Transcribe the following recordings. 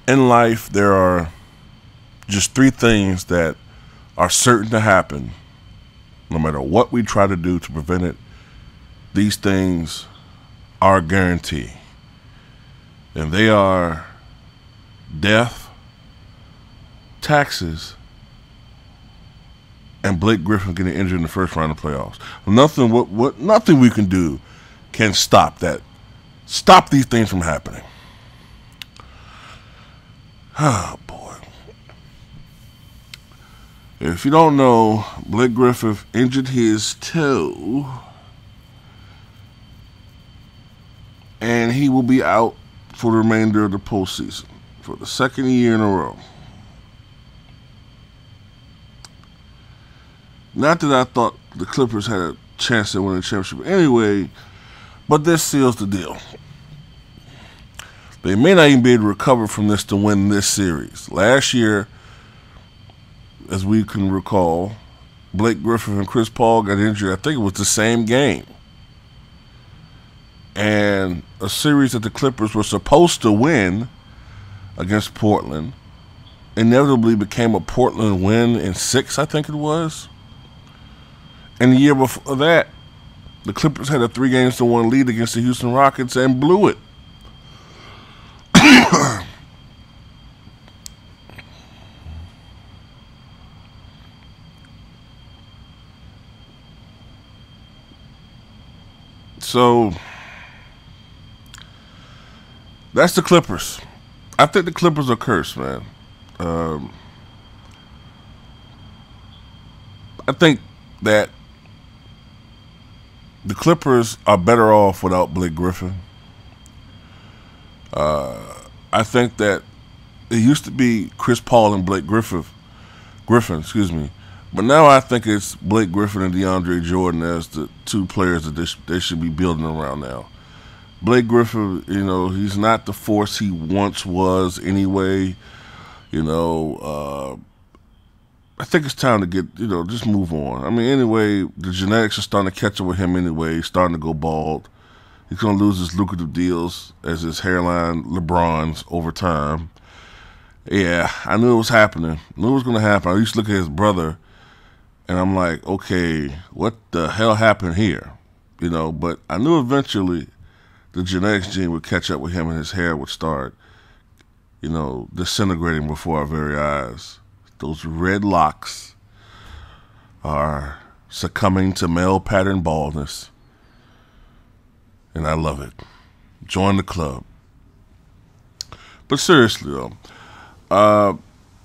In life, there are just three things that are certain to happen no matter what we try to do to prevent it. These things are a guarantee, and they are death, taxes, and Blake Griffin getting injured in the first round of playoffs. Nothing we can do can stop that. Stop these things from happening. Oh boy. If you don't know, Blake Griffin injured his toe, and he will be out for the remainder of the postseason for the second year in a row. Not that I thought the Clippers had a chance to win the championship anyway, but this seals the deal. They may not even be able to recover from this to win this series. Last year, as we can recall, Blake Griffin and Chris Paul got injured. I think it was the same game. And a series that the Clippers were supposed to win against Portland inevitably became a Portland win in 6, I think it was. And the year before that, the Clippers had a 3-1 lead against the Houston Rockets and blew it. So that's the Clippers. I think the Clippers are cursed, man. I think that the Clippers are better off without Blake Griffin. I think that it used to be Chris Paul and Blake Griffin, but now I think it's Blake Griffin and DeAndre Jordan as the two players that they should be building around now. Blake Griffin, he's not the force he once was anyway. I think it's time to get, just move on. I mean, anyway, the genetics are starting to catch up with him anyway. He's starting to go bald. He's going to lose his lucrative deals as his hairline LeBron's over time. Yeah, I knew it was happening. I knew it was going to happen. I used to look at his brother, and I'm like, okay, what the hell happened here? But I knew eventually the genetics gene would catch up with him and his hair would start, disintegrating before our very eyes. Those red locks are succumbing to male pattern baldness. And I love it. Join the club. But seriously, though,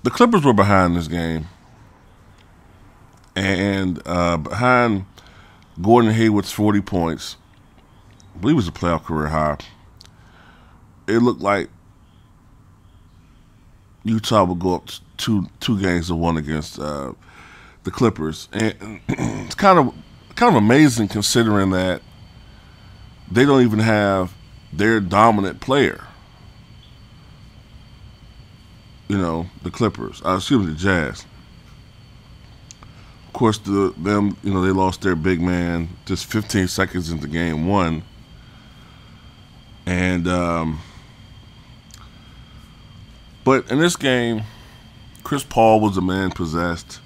the Clippers were behind this game. And behind Gordon Hayward's 40 points, I believe it was a playoff career high, it looked like Utah would go up two games to 1 against the Clippers. And it's kind of amazing considering that they don't even have their dominant player. The Clippers. The Jazz. Of course, they lost their big man just 15 seconds into game 1. And, but in this game, Chris Paul was the man possessed.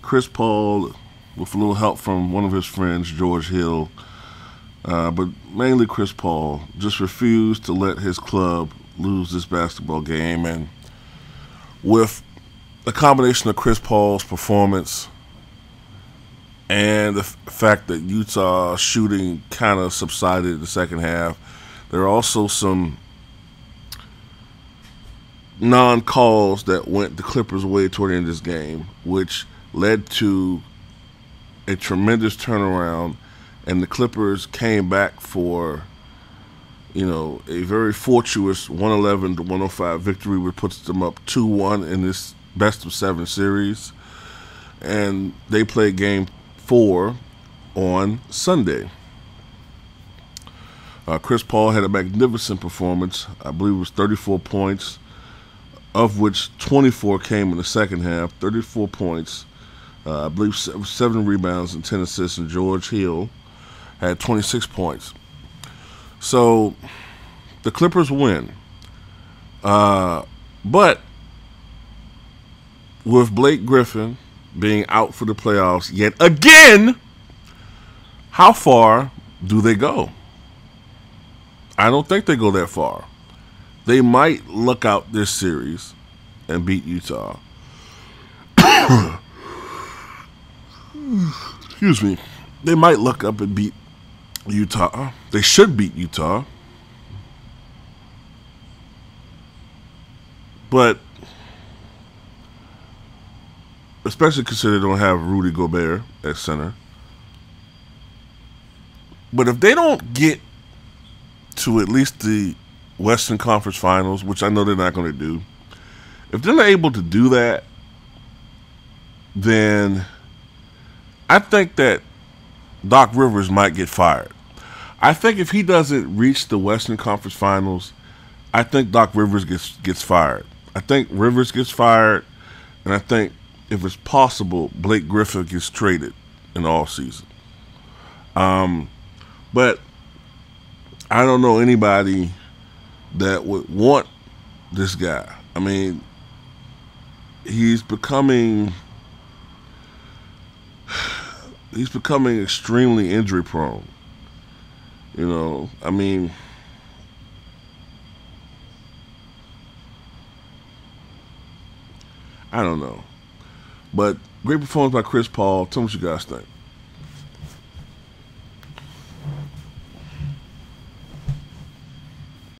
Chris Paul, with a little help from one of his friends, George Hill, but mainly Chris Paul, just refused to let his club lose this basketball game. And with the combination of Chris Paul's performance and the fact that Utah shooting kind of subsided in the second half, there are also some non-calls that went the Clippers' way toward the end of this game, which led to a tremendous turnaround, and the Clippers came back for, a very fortuitous 111-105 victory, which puts them up 2-1 in this best-of-7 series. And they play game 4 on Sunday. Chris Paul had a magnificent performance. I believe it was 34 points, of which 24 came in the second half. 34 points. I believe 7 rebounds and 10 assists, and George Hill had 26 points. So the Clippers win. But with Blake Griffin being out for the playoffs yet again, how far do they go? I don't think they go that far. They might look out this series and beat Utah. Excuse me. They might look up and beat Utah. They should beat Utah. But especially considering they don't have Rudy Gobert at center. But if they don't get to at least the Western Conference Finals, which I know they're not going to do, if they're not able to do that, then I think that Doc Rivers might get fired. I think if he doesn't reach the Western Conference Finals, I think Doc Rivers gets fired. I think Rivers gets fired, and I think if it's possible, Blake Griffin gets traded in all season. But I don't know anybody that would want this guy. I mean, he's becoming extremely injury prone. You know, I mean, I don't know. But great performance by Chris Paul. Tell me what you guys think.